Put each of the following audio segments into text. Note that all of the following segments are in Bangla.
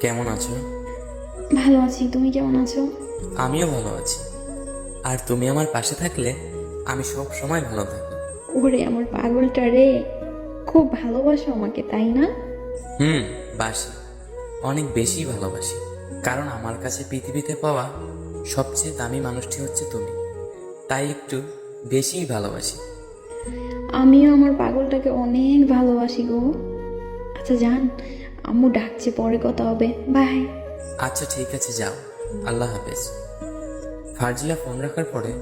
কেমন আছো? ভালো আছি, তুমি কেমন আছো? আমিও ভালো আছি। আর তুমি আমার পাশে থাকলে আমি সব সময় ভালো থাকি। ওরে আমার পাগলটা রে, খুব ভালোবাসো আমাকে তাই না? হুম, বাসি। অনেক বেশি ভালোবাসি। কারণ আমার কাছে পৃথিবীতে পাওয়া সবচেয়ে দামি মানুষটি হচ্ছে তুমি। তাই একটু বেশিই ভালোবাসি। আমিও আমার পাগলটাকে অনেক ভালোবাসি গো। আচ্ছা জান, আম্মু ডাকছে, পরে কথা হবে, বাই। আচ্ছা ঠিক আছে, যাও। আল্লাহ হাফেজ। ফারজিয়া ফোন রাখার পরে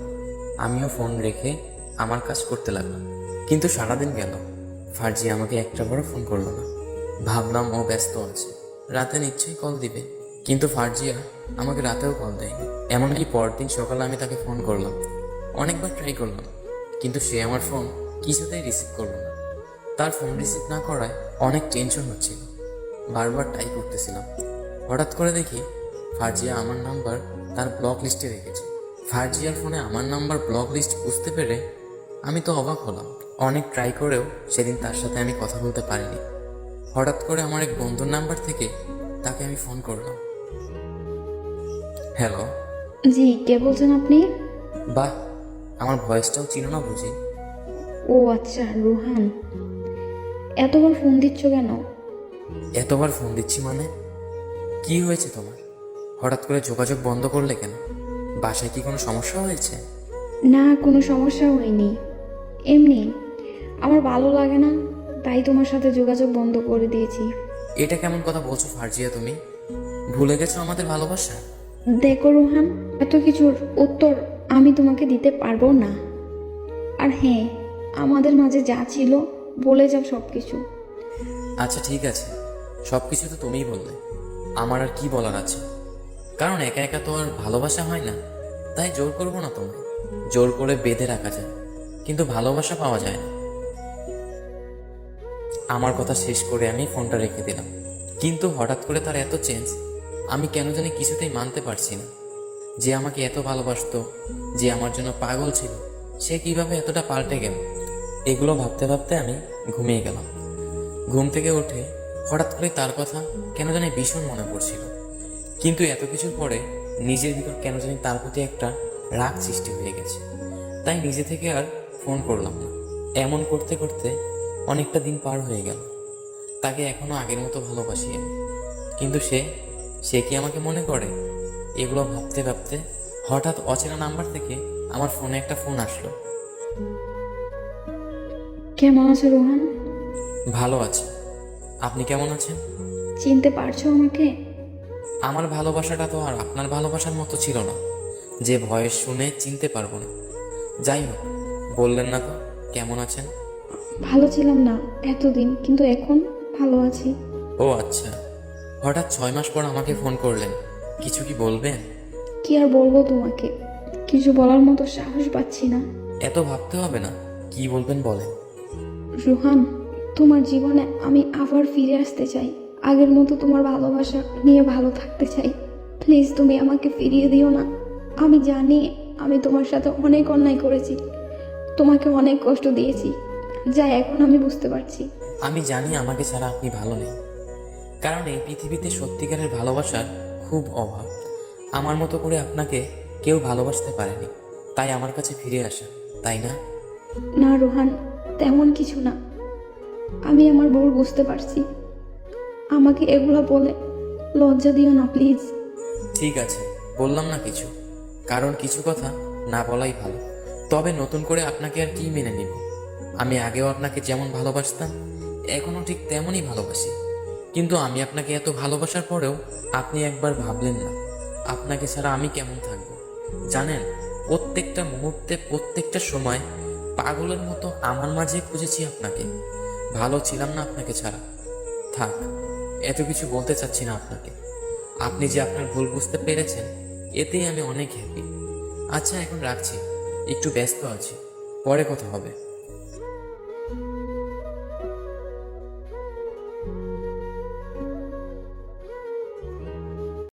আমিও ফোন রেখে আমার কাজ করতে লাগলাম। কিন্তু সারাদিন গেল, ফারজিয়া আমাকে একটা বড় ফোন করলো না। ভাবলাম ও ব্যস্ত আছে, রাতে নিশ্চয়ই কল দিবে। কিন্তু ফারজিয়া আমাকে রাতেও কল দেয়নি। এমনকি পরদিন সকালে আমি তাকে ফোন করলাম, অনেকবার ট্রাই করলাম, কিন্তু সে আমার ফোন কিছুতেই রিসিভ করলো না। তার ফোন রিসিভ না করায় অনেক টেনশন হচ্ছিল। বারবার ট্রাই করতেছিলাম। হঠাৎ করে দেখি ফারজিয়া আমার নাম্বার তার ব্লক লিস্টে রেখেছে। ফারজিয়ার ফোনে আমার নাম্বার ব্লক লিস্ট বুঝতে পেরে আমি তো অবাক হলাম। অনেক ট্রাই করেও সেদিন তার সাথে আমি কথা বলতে পারিনি। হঠাৎ করে আমার এক বন্ধুর নাম্বার থেকে তাকে আমি ফোন করলাম। হ্যালো। জি, কে বলছেন আপনি? বাহ, আমার ভয়েসটাও চিনো না বুঝি? ও আচ্ছা, রুহান। এতবার ফোন দিচ্ছ কেন? এতবার ফোন দিচ্ছি মানে? কি হয়েছে তোমার? হঠাৎ করে যোগাযোগ বন্ধ করলে কেন? বাসায় কি কোনো সমস্যা হয়েছে? না, কোনো সমস্যা হয়নি, এমনি আমার ভালো লাগে না, তাই তোমার সাথে যোগাযোগ বন্ধ করে দিয়েছি। এটা কেমন কথা বলছো ফারজিয়া? তুমি ভুলে গেছো আমাদের ভালোবাসা? দেখো রুহান, এত কিছুর উত্তর আমি তোমাকে দিতে পারবো না। আর হ্যাঁ, আমাদের মাঝে যা ছিল বলে যাও সব কিছু। আচ্ছা ঠিক আছে, সব কিছু তো তুমিই বললে, আমার আর কি বলার আছে? কারণ একা একা তো আর ভালোবাসা হয় না। তাই জোর করবো না তোমায়। জোর করে বেঁধে রাখা যায়, কিন্তু ভালোবাসা পাওয়া যায় না। আমার কথা শেষ করে আমি ফোনটা রেখে দিলাম। কিন্তু হঠাৎ করে তার এত চেঞ্জ, আমি কেন জানি কিছুতেই মানতে পারছি না। যে আমাকে এত ভালোবাসতো, যে আমার জন্য পাগল ছিল, সে কিভাবে এতটা পাল্টে গেল? এগুলো ভাবতে ভাবতে আমি ঘুমিয়ে গেলাম। ঘুম থেকে উঠে হঠাৎ করে তার কথা কেন জানি ভীষণ মনে পড়ছিল। কিন্তু এত কিছুর পরে নিজের ভিতর কেন জানি তার প্রতি একটা রাগ সৃষ্টি হয়ে গেছে। তাই নিজে থেকে আর ফোন করলাম না। এমন করতে করতে অনেকটা দিন পার হয়ে গেল। তাকে এখনো আগের মতো ভালোবাসি আমি। কিন্তু সে সে কি আমাকে মনে করে? এগুলো ভাবতে ভাবতে হঠাৎ অচেনা নাম্বার থেকে আমার ফোনে একটা ফোন আসলো। কেমন আছো রোহান? ভালো আছে। আপনি কেমন আছেন? চিনতে পারছো আমাকে? আমার ভালোবাসাটা তো আর আপনার ভালোবাসার মতো ছিল না, যে ভয়েস শুনে চিনতে পারবো না। যাই হোক, বললেন না তো কেমন আছেন? ভালো ছিলাম না এতদিন, কিন্তু এখন ভালো আছি। ও আচ্ছা, হঠাৎ 6 মাস পর আমাকে ফোন করলেন, কিছু কি বলবেন? কি আর বলবো তোমাকে, কিছু বলার মতো সাহস পাচ্ছি না। এত ভাবতে হবে না, কি বলবেন বলেন। রোহান, তোমার জীবনে আমি আবার ফিরে আসতে চাই। আগের মতো তোমার ভালোবাসা নিয়ে ভালো থাকতে চাই। প্লিজ তুমি আমাকে ফিরিয়ে দিও না। আমি জানি আমি তোমার সাথে অনেক অন্যায় করেছি, তোমাকে অনেক কষ্ট দিয়েছি, যা এখন আমি বুঝতে পারছি। আমি জানি আমাকে ছাড়া আপনি ভালো নেই, কারণ এই পৃথিবীতে সত্যিকারের ভালোবাসার খুব অভাব। আমার মতো করে আপনাকে কেউ ভালোবাসতে পারেনি, তাই আমার কাছে ফিরে আসা, তাই না? না রোহান, তেমন কিছু না। আমি আমার ভুল বুঝতে পারছি। আমাকে এগুলো বলে লজ্জা দিও না প্লিজ। ঠিক আছে, বললাম না কিছু, কারণ কিছু কথা না বলাই ভালো। তবে নতুন করে আপনাকে আর কি মেনে নিব? আমি আগেও আপনাকে যেমন ভালোবাসতাম, এখনো ঠিক তেমনই ভালোবাসি। কিন্তু আমি আপনাকে এত ভালোবাসার পরেও আপনি একবার ভাবলেন না আপনাকে ছাড়া আমি কেমন থাকবো। জানেন, প্রত্যেকটা মুহূর্তে প্রত্যেকটা সময় পাগলের মতো আমার মাঝে খুঁজেছি আপনাকে। ভালো ছিলাম না আপনাকে ছাড়া। থাক, এত কিছু বলতে চাচ্ছি না আপনাকে। আপনি যে আপনার ভুল বুঝতে পেরেছেন, এতেই আমি অনেক হ্যাপি। আচ্ছা এখন রাখছি, একটু ব্যস্ত আছি, পরে কথা হবে।